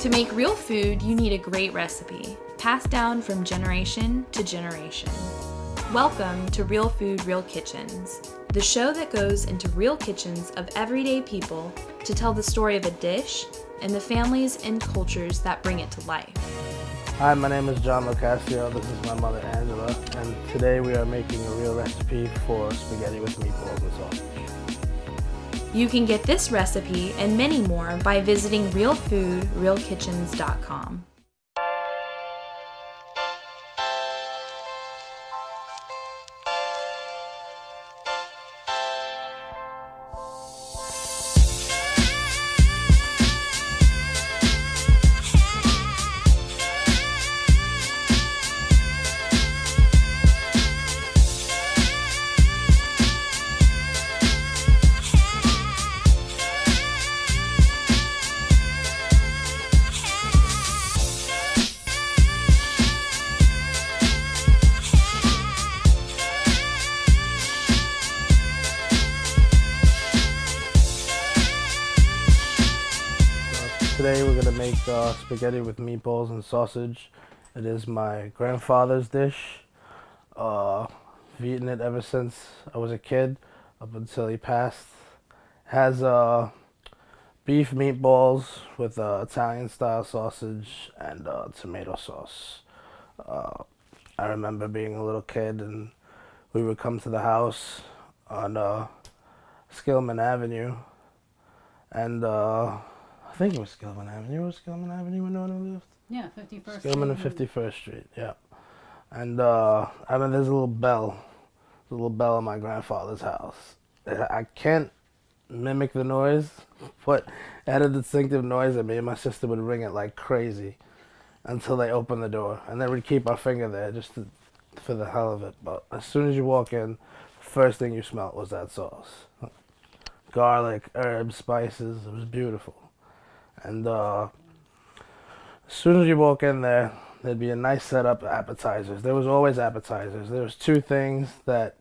To make real food, you need a great recipe, passed down from generation to generation. Welcome to Real Food, Real Kitchens, the show that goes into real kitchens of everyday people to tell the story of a dish and the families and cultures that bring it to life. Hi, my name is John Locascio. This is my mother Angela, and today we are making a real recipe for spaghetti with meatballs and sausage. You can get this recipe and many more by visiting realfoodrealkitchens.com. Today we're going to make spaghetti with meatballs and sausage. It is my grandfather's dish. I've eaten it ever since I was a kid, up until he passed. It has beef meatballs with Italian style sausage and tomato sauce. I remember being a little kid and we would come to the house on Skillman Avenue, and I think it was Skillman Avenue. Was Skillman Avenue where Nona lived? Yeah, 51st Skillman and 51st Street, yeah. And I mean, there's a little bell in my grandfather's house. I can't mimic the noise, but it had a distinctive noise that me and my sister would ring it like crazy until they opened the door. And then we'd keep our finger there just for the hell of it. But as soon as you walk in, first thing you smelled was that sauce. Garlic, herbs, spices, it was beautiful. And as soon as you walk in there, there'd be a nice setup of appetizers. There was always appetizers. There was two things that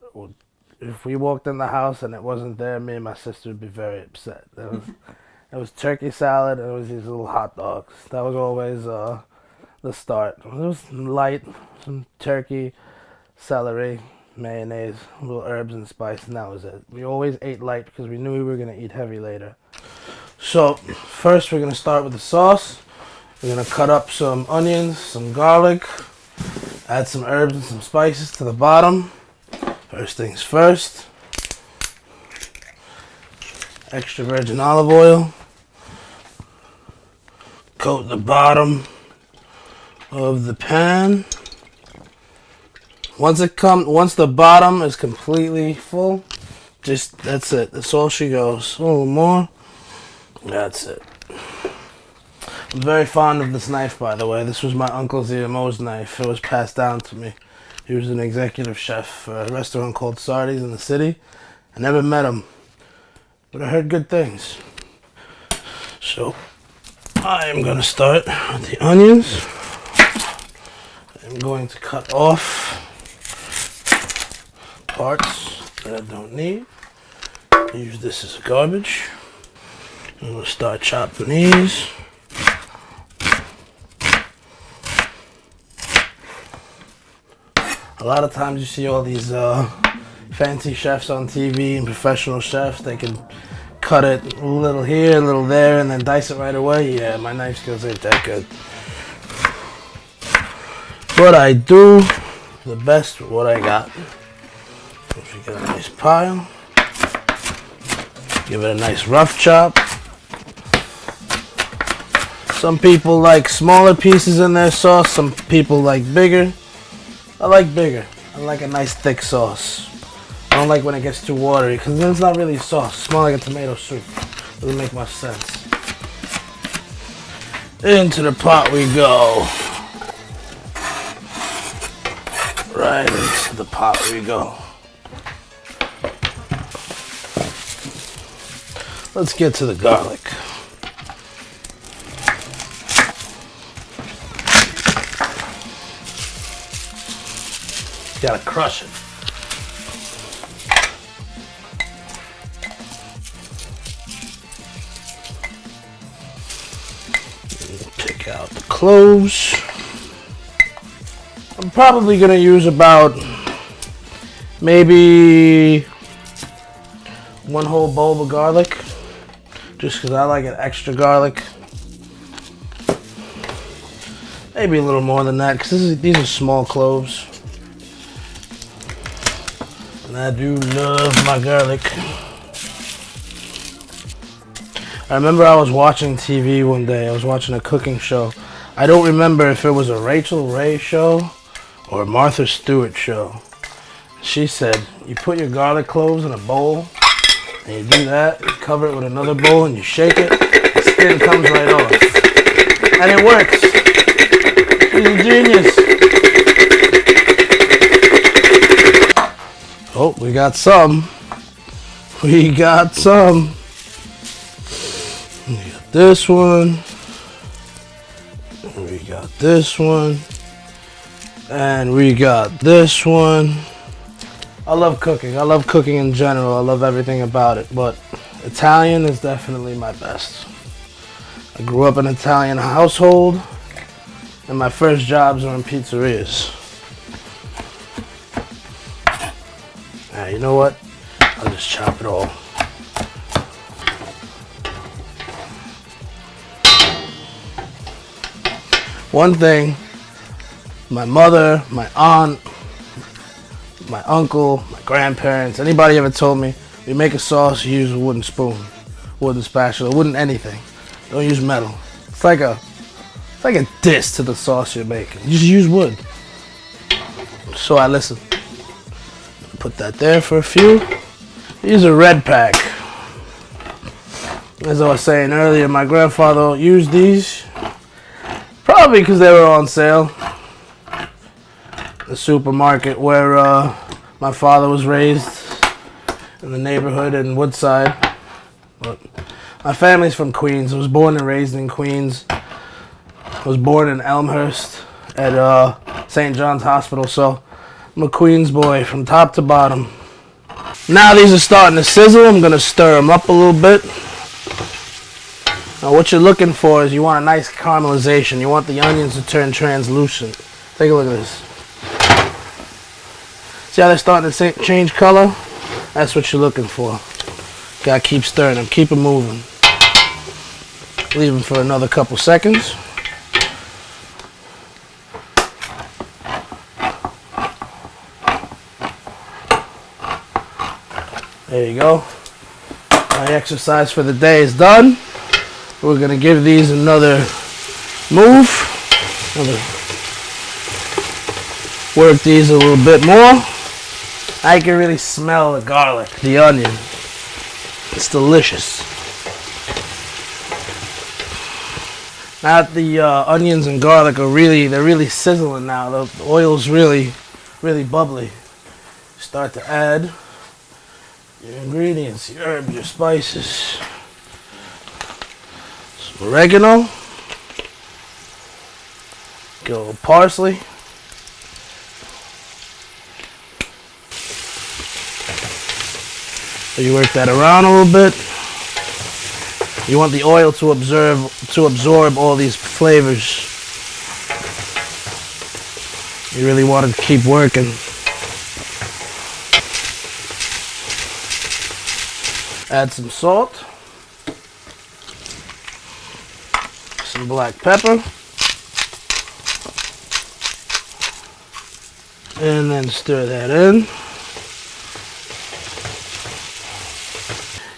if we walked in the house and it wasn't there, me and my sister would be very upset. It was turkey salad and it was these little hot dogs. That was always the start. It was light, some turkey, celery, mayonnaise, little herbs and spice, and that was it. We always ate light because we knew we were going to eat heavy later. So first we're going to start with the sauce. We're going to cut up some onions, some garlic, add some herbs and some spices to the bottom. First things first. Extra virgin olive oil. Coat the bottom of the pan. Once the bottom is completely full, that's it. That's all she goes. A little more. That's it. I'm very fond of this knife, by the way. This was my Uncle ZMO's knife. It was passed down to me. He was an executive chef for a restaurant called Sardi's in the city. I never met him, but I heard good things. So I am going to start with the onions. I'm going to cut off parts that I don't need. Use this as garbage. I'm going to start chopping these. A lot of times you see all these fancy chefs on TV and professional chefs. They can cut it a little here, a little there, and then dice it right away. Yeah, my knife skills ain't that good. But I do the best with what I got. If you get a nice pile, give it a nice rough chop. Some people like smaller pieces in their sauce, some people like bigger. I like bigger. I like a nice thick sauce. I don't like when it gets too watery because then it's not really sauce. It smells like a tomato soup. Doesn't make much sense. Into the pot we go. Right into the pot we go. Let's get to the garlic. Gotta crush it. Pick out the cloves. I'm probably gonna use about maybe 1 whole bulb of garlic, just because I like it extra garlic. Maybe a little more than that, because these are small cloves. And I do love my garlic. I remember I was watching TV one day. I was watching a cooking show. I don't remember if it was a Rachel Ray show or a Martha Stewart show. She said, you put your garlic cloves in a bowl, and you do that, you cover it with another bowl, and you shake it, the skin comes right off. And it works. She's a genius. Oh, we got some. We got some. We got this one. We got this one. And we got this one. I love cooking. I love cooking in general. I love everything about it. But Italian is definitely my best. I grew up in an Italian household. And my first jobs were in pizzerias. Now, you know what? I'll just chop it all. One thing, my mother, my aunt, my uncle, my grandparents, anybody ever told me, you make a sauce, you use a wooden spoon, wooden spatula, wooden anything. Don't use metal. It's like a diss to the sauce you're making. You just use wood. So I listen. Put that there for a few. These are red pack. As I was saying earlier, my grandfather used these. Probably because they were on sale. The supermarket where my father was raised in the neighborhood in Woodside. But my family's from Queens. I was born and raised in Queens. I was born in Elmhurst at St. John's Hospital, so I'm a Queens boy from top to bottom. Now these are starting to sizzle. I'm going to stir them up a little bit. Now what you're looking for is you want a nice caramelization. You want the onions to turn translucent. Take a look at this. See how they're starting to change color? That's what you're looking for. Gotta keep stirring them. Keep them moving. Leave them for another couple seconds. There you go. My exercise for the day is done. We're going to give these another move. Work these a little bit more. I can really smell the garlic, the onion. It's delicious. Now that the onions and garlic are really sizzling now. The oil's really bubbly. Start to add your ingredients, your herbs, your spices. Some oregano. Get a little parsley. So you work that around a little bit. You want the oil to absorb all these flavors. You really want to keep working. Add some salt, some black pepper, and then stir that in.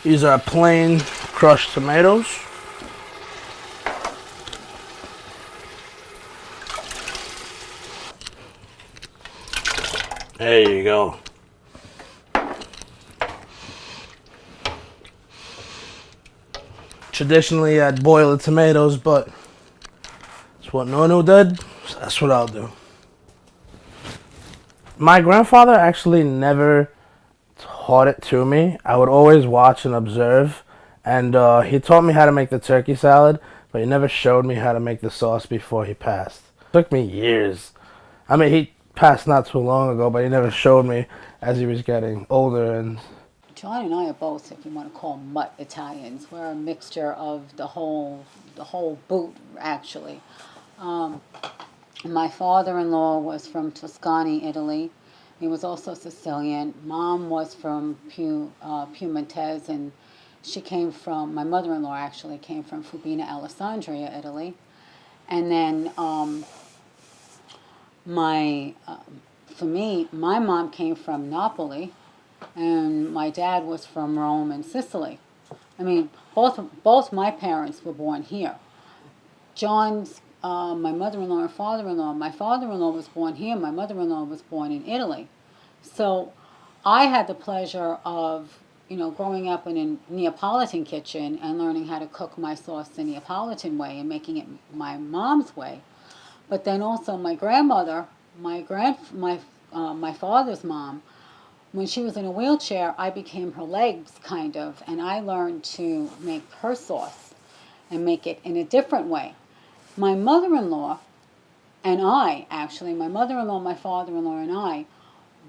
These are plain crushed tomatoes. There you go. Traditionally, I'd boil the tomatoes, but that's what Nono did, so that's what I'll do. My grandfather actually never taught it to me. I would always watch and observe, and he taught me how to make the turkey salad, but he never showed me how to make the sauce before he passed. It took me years. I mean, he passed not too long ago, but he never showed me as he was getting older. And John and I are both, if you want to call them mutt Italians. We're a mixture of the whole the whole boot, actually. My father-in-law was from Tuscany, Italy. He was also Sicilian. Mom was from Piedmontese, and she came from, my mother-in-law actually came from Fubina, Alessandria, Italy. And then for me, my mom came from Napoli, and my dad was from Rome and Sicily. I mean, both my parents were born here. John's, my mother-in-law and father-in-law, my father-in-law was born here, my mother-in-law was born in Italy. So I had the pleasure of, growing up in a Neapolitan kitchen and learning how to cook my sauce the Neapolitan way and making it my mom's way. But then also my grandmother, my father's mom, when she was in a wheelchair, I became her legs, kind of, and I learned to make her sauce and make it in a different way. My mother-in-law and I, actually, my mother-in-law, my father-in-law, and I,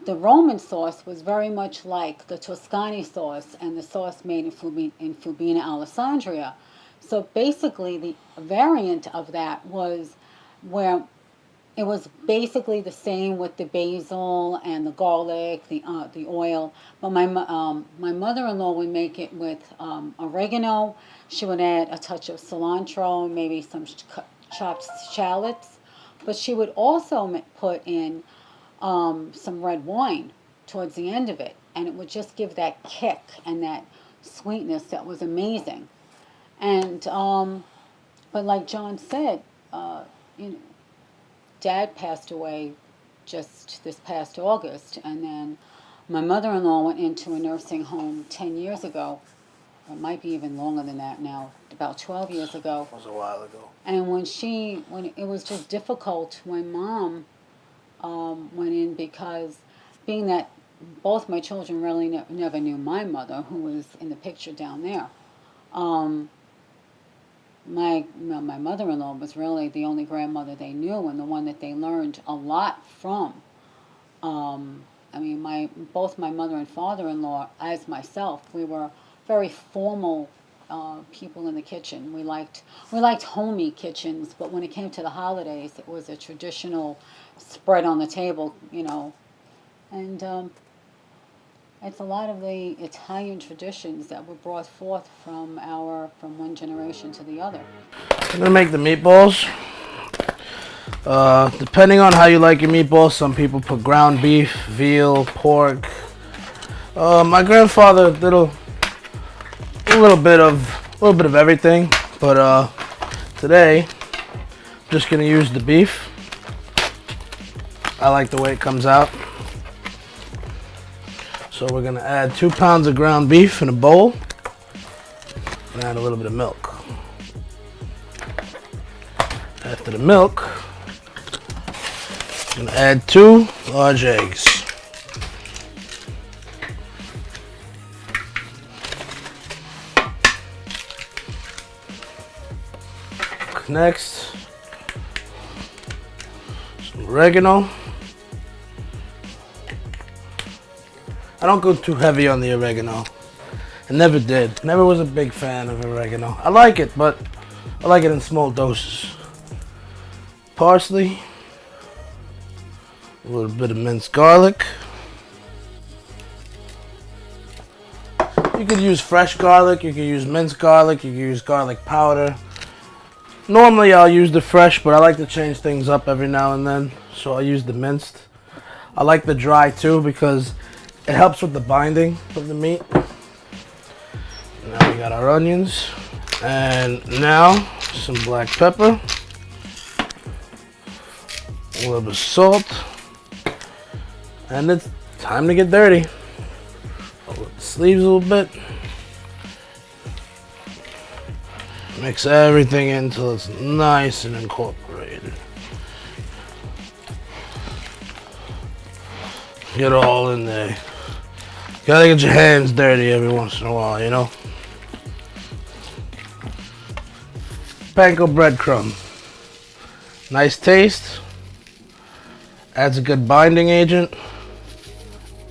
the Roman sauce was very much like the Tuscany sauce and the sauce made in Fubina, Alessandria. So basically, the variant of that was where it was basically the same with the basil and the garlic, the oil. But my mother-in-law would make it with oregano. She would add a touch of cilantro, maybe some chopped shallots. But she would also put in some red wine towards the end of it, and it would just give that kick and that sweetness that was amazing. And but like John said, Dad passed away just this past August, and then my mother-in-law went into a nursing home 10 years ago, or it might be even longer than that now, about 12 years ago. It was a while ago. And when it was just difficult when Mom went in, because being that both my children really never knew my mother, who was in the picture down there. My mother-in-law was really the only grandmother they knew and the one that they learned a lot from. I mean, both my mother and father-in-law, as myself, we were very formal people in the kitchen. We liked homey kitchens, but when it came to the holidays, it was a traditional spread on the table, and it's a lot of the Italian traditions that were brought forth from one generation to the other. I'm gonna make the meatballs. Depending on how you like your meatballs, some people put ground beef, veal, pork. My grandfather did a little bit of everything, but today I'm just gonna use the beef. I like the way it comes out. So we're gonna add 2 pounds of ground beef in a bowl and add a little bit of milk. After the milk, I'm gonna add 2 large eggs. Next, some oregano. I don't go too heavy on the oregano. I never did. Never was a big fan of oregano. I like it, but I like it in small doses. Parsley. A little bit of minced garlic. You could use fresh garlic, you could use minced garlic, you could use garlic powder. Normally I'll use the fresh, but I like to change things up every now and then, so I'll use the minced. I like the dry too because it helps with the binding of the meat. Now we got our onions. And now some black pepper. A little bit of salt. And it's time to get dirty. Pull up the sleeves a little bit. Mix everything until it's nice and incorporated. Get all in there. Gotta get your hands dirty every once in a while, Panko breadcrumb. Nice taste. Adds a good binding agent.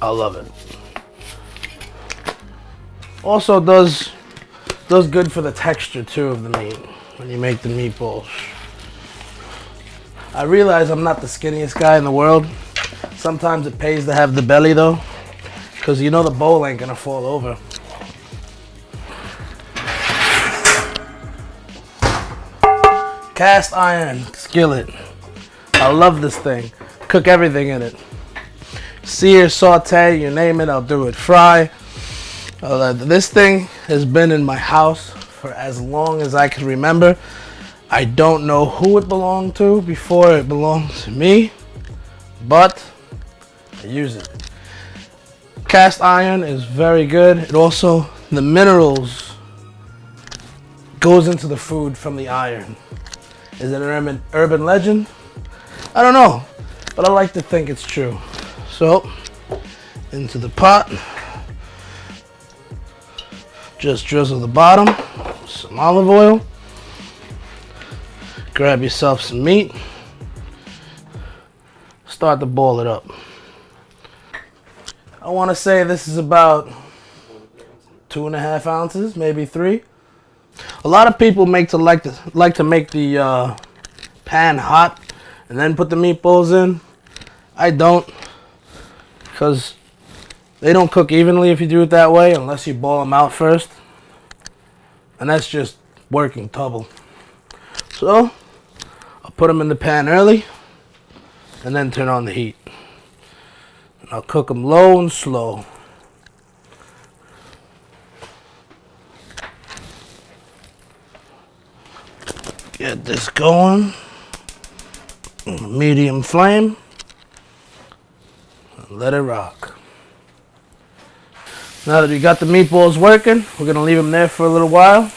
I love it. Also does good for the texture too of the meat. when you make the meatballs. I realize I'm not the skinniest guy in the world. Sometimes it pays to have the belly though, because you know the bowl ain't gonna fall over. Cast iron skillet. I love this thing. Cook everything in it. Sear, saute, you name it, I'll do it. Fry. This thing has been in my house for as long as I can remember. I don't know who it belonged to before it belonged to me, but I use it. Cast iron is very good. It also, the minerals goes into the food from the iron. Is it an urban legend? I don't know, but I like to think it's true. So, into the pot. Just drizzle the bottom, some olive oil. Grab yourself some meat. Start to boil it up. I want to say this is about 2.5 ounces, maybe 3. A lot of people like to make the pan hot and then put the meatballs in. I don't, because they don't cook evenly if you do it that way, unless you boil them out first. And that's just working trouble. So, I'll put them in the pan early, and then turn on the heat. And I'll cook them low and slow. Get this going. Medium flame. And let it rock. Now that we got the meatballs working, we're going to leave them there for a little while.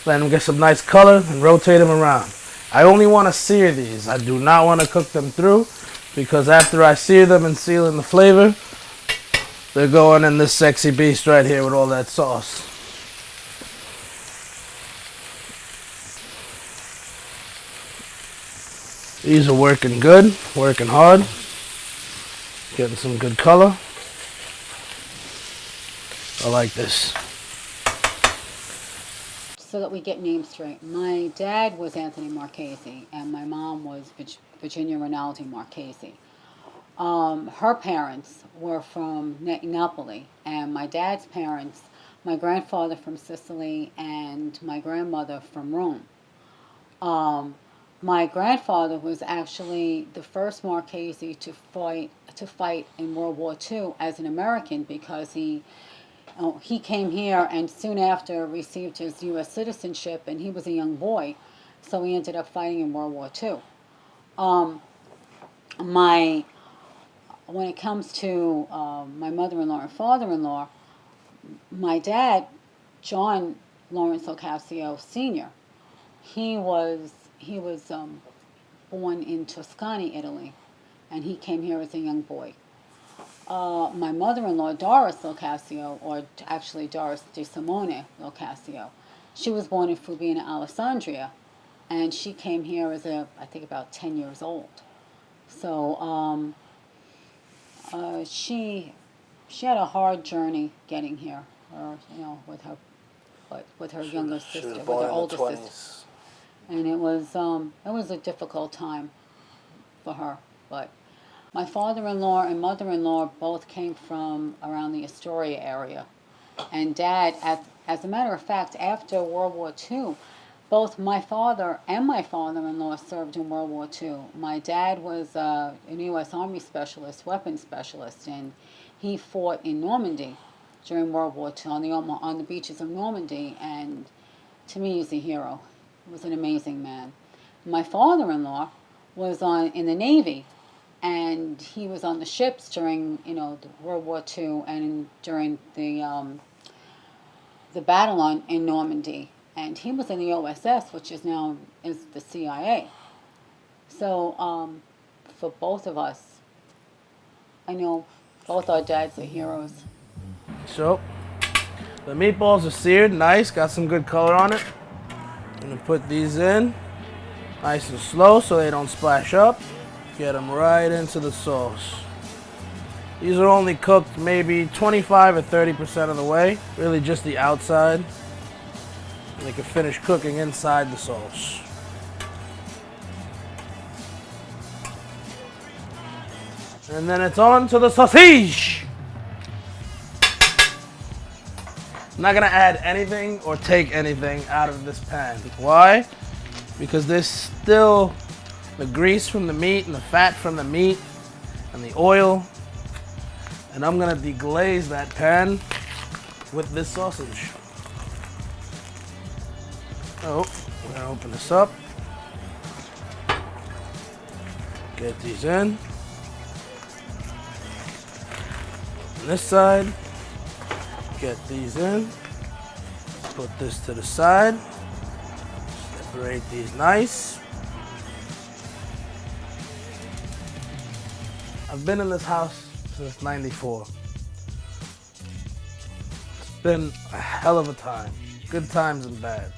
Let them get some nice color and rotate them around. I only want to sear these. I do not want to cook them through, because after I sear them and seal in the flavor, they're going in this sexy beast right here with all that sauce. These are working good, working hard, getting some good color. I like this. So that we get names straight. My dad was Anthony Marchese, and my mom was Virginia Rinaldi Marchese. Her parents were from Napoli, and my dad's parents, my grandfather from Sicily, and my grandmother from Rome. My grandfather was actually the first Marchese to fight in World War II as an American, because he came here and soon after received his U.S. citizenship, and he was a young boy, so he ended up fighting in World War II. When it comes to my mother-in-law and father-in-law, my dad, John Lawrence Ocasio Sr., he was born in Tuscany, Italy, and he came here as a young boy. My mother-in-law, Doris Ocasio, or actually Doris De Simone Ocasio, she was born in Fubina, Alessandria, and she came here as I think about 10 years old. So she had a hard journey getting here, with her younger sister, with her older sister. And it was a difficult time for her. But my father-in-law and mother-in-law both came from around the Astoria area. And Dad, as a matter of fact, after World War II, both my father and my father-in-law served in World War II. My dad was a U.S. Army specialist, weapons specialist, and he fought in Normandy during World War II on the beaches of Normandy. And to me, he's a hero. He was an amazing man. My father-in-law was in the Navy, and he was on the ships during the World War II and during the battle in Normandy. And he was in the OSS, which is now the CIA. So for both of us, I know both our dads are heroes. So the meatballs are seared, nice, got some good color on it. I'm gonna put these in nice and slow so they don't splash up. Get them right into the sauce. These are only cooked maybe 25 or 30% of the way, really just the outside. And they can finish cooking inside the sauce. And then it's on to the sausage. I'm not gonna add anything or take anything out of this pan. Why? Because there's still the grease from the meat and the fat from the meat and the oil. And I'm gonna deglaze that pan with this sausage. Oh, we're gonna open this up. Get these in. On this side, get these in. Put this to the side. Separate these nice. I've been in this house since '94. It's been a hell of a time. Good times and bad.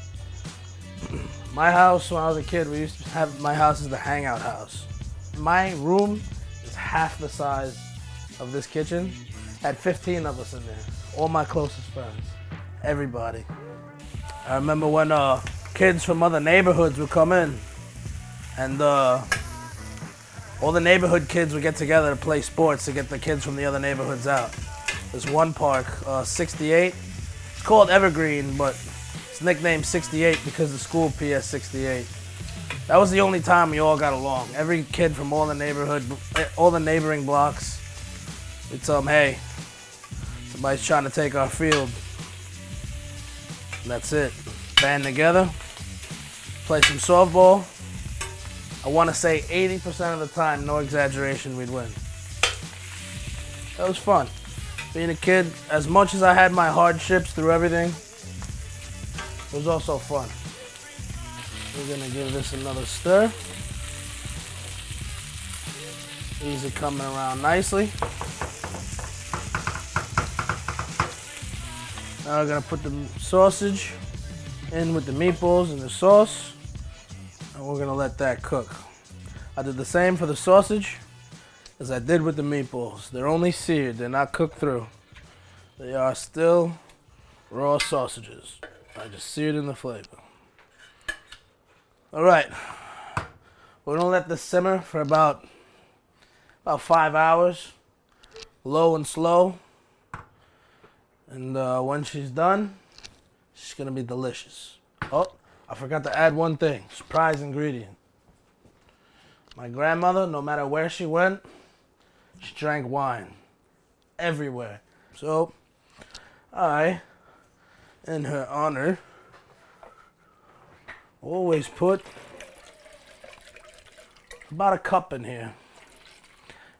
My house, when I was a kid, we used to have, my house is the hangout house. My room is half the size of this kitchen. Had 15 of us in there. All my closest friends. Everybody. I remember when kids from other neighborhoods would come in, and all the neighborhood kids would get together to play sports to get the kids from the other neighborhoods out. There's one park, 68. It's called Evergreen, but it's nicknamed 68 because the school PS 68. That was the only time we all got along. Every kid from all the neighboring blocks, it's hey, somebody's trying to take our field. And that's it. Band together, play some softball. I want to say 80% of the time, no exaggeration, we'd win. That was fun. Being a kid, as much as I had my hardships through everything, it was also fun. We're gonna give this another stir. These are coming around nicely. Now we're gonna put the sausage in with the meatballs and the sauce, and we're gonna let that cook. I did the same for the sausage as I did with the meatballs. They're only seared, they're not cooked through. They are still raw sausages. I just seared in the flavor. All right, we're gonna let this simmer for about 5 hours, low and slow. And when she's done, she's gonna be delicious. Oh, I forgot to add one thing, surprise ingredient. My grandmother, no matter where she went, she drank wine everywhere. So I, in her honor, always put about a cup in here.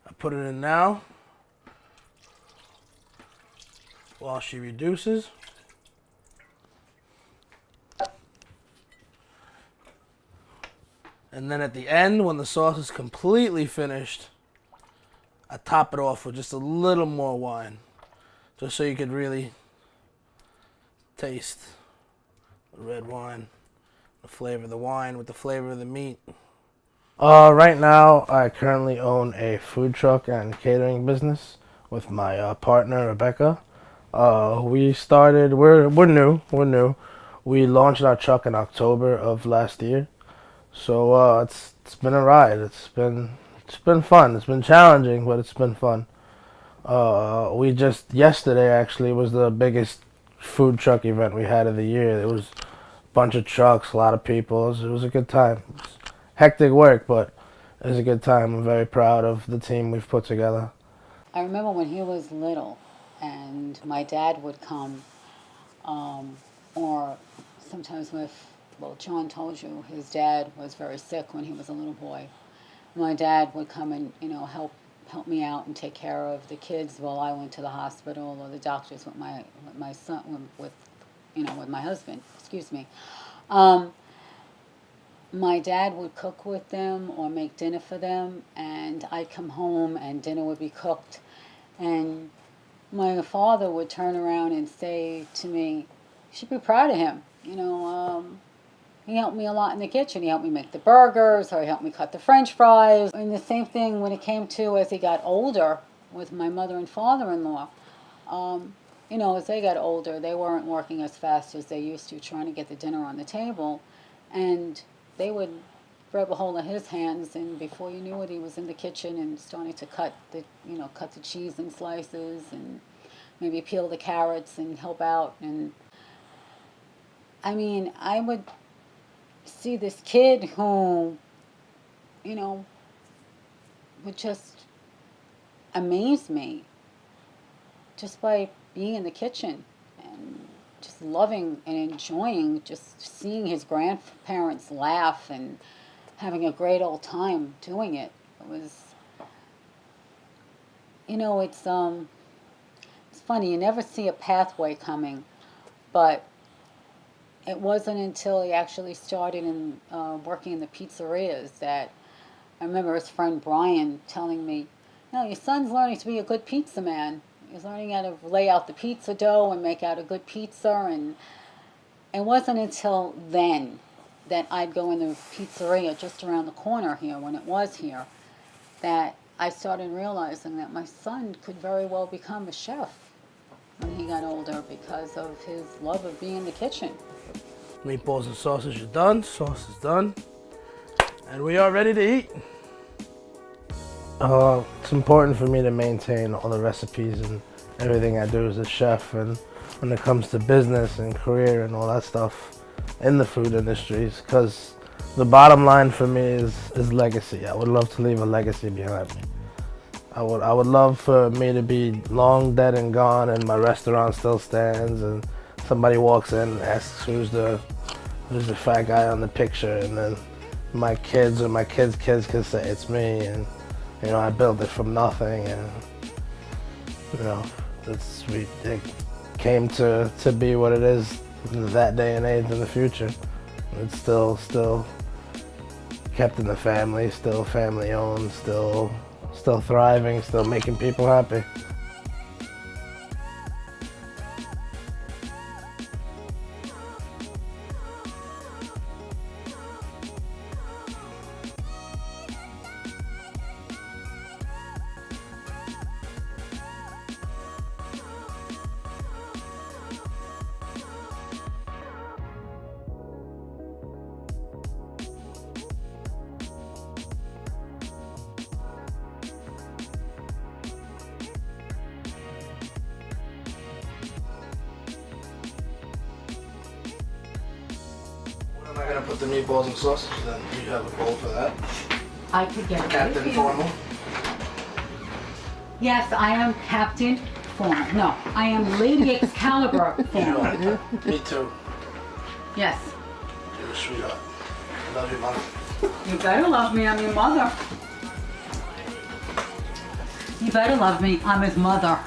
I put it in now while she reduces. And then at the end, when the sauce is completely finished, I top it off with just a little more wine, just so you could really taste the red wine, the flavor of the wine with the flavor of the meat. Right now, I currently own a food truck and catering business with my partner, Rebecca. We're new. We launched our truck in October of last year. So it's been a ride. It's been fun. It's been challenging, but it's been fun. We just yesterday actually was the biggest food truck event we had of the year. There was a bunch of trucks, a lot of people. It was a good time. It was hectic work, but it was a good time. I'm very proud of the team we've put together. I remember when he was little, and my dad would come, or sometimes well, John told you his dad was very sick when he was a little boy. My dad would come and help me out and take care of the kids while I went to the hospital or the doctors with my son with my husband. Excuse me. My dad would cook with them or make dinner for them, and I'd come home and dinner would be cooked, and my father would turn around and say to me, "You should be proud of him. He helped me a lot in the kitchen. He helped me make the burgers, or he helped me cut the French fries." And the same thing when it came to as he got older with my mother and father-in-law. you know, as they got older, they weren't working as fast as they used to, trying to get the dinner on the table. And they would grab a hold of his hands, and before you knew it, he was in the kitchen and starting to cut the cheese in slices and maybe peel the carrots and help out. And I mean, I would see this kid who, you know, would just amaze me just by being in the kitchen and just loving and enjoying just seeing his grandparents laugh and having a great old time doing it. It was, you know, it's funny, you never see a pathway coming, but it wasn't until he actually started in working in the pizzerias that I remember his friend Brian telling me, "No, your son's learning to be a good pizza man. He's learning how to lay out the pizza dough and make out a good pizza." And it wasn't until then that I'd go in the pizzeria just around the corner here, when it was here, that I started realizing that my son could very well become a chef when he got older because of his love of being in the kitchen. Meatballs and sausage are done. Sauce is done. And we are ready to eat. It's important for me to maintain all the recipes and everything I do as a chef. And when it comes to business and career and all that stuff in the food industries, because the bottom line for me is legacy. I would love to leave a legacy behind me. I would love for me to be long dead and gone and my restaurant still stands and somebody walks in and asks who's the fat guy on the picture, and then my kids or my kids' kids can say it's me, and you know, I built it from nothing, and you know, it came to be what it is in that day and age in the future. It's still kept in the family, still family owned, still thriving, still making people happy. Am I gonna put the meatballs and sausage? Then you have a bowl for that. I could get it. Captain Formal. Yes, I am Captain Formal. No, I am Lady Excalibur Formal. Me too. Yes. You're a sweetheart. I love you, Mom. You better love me. I'm your mother. You better love me. I'm his mother.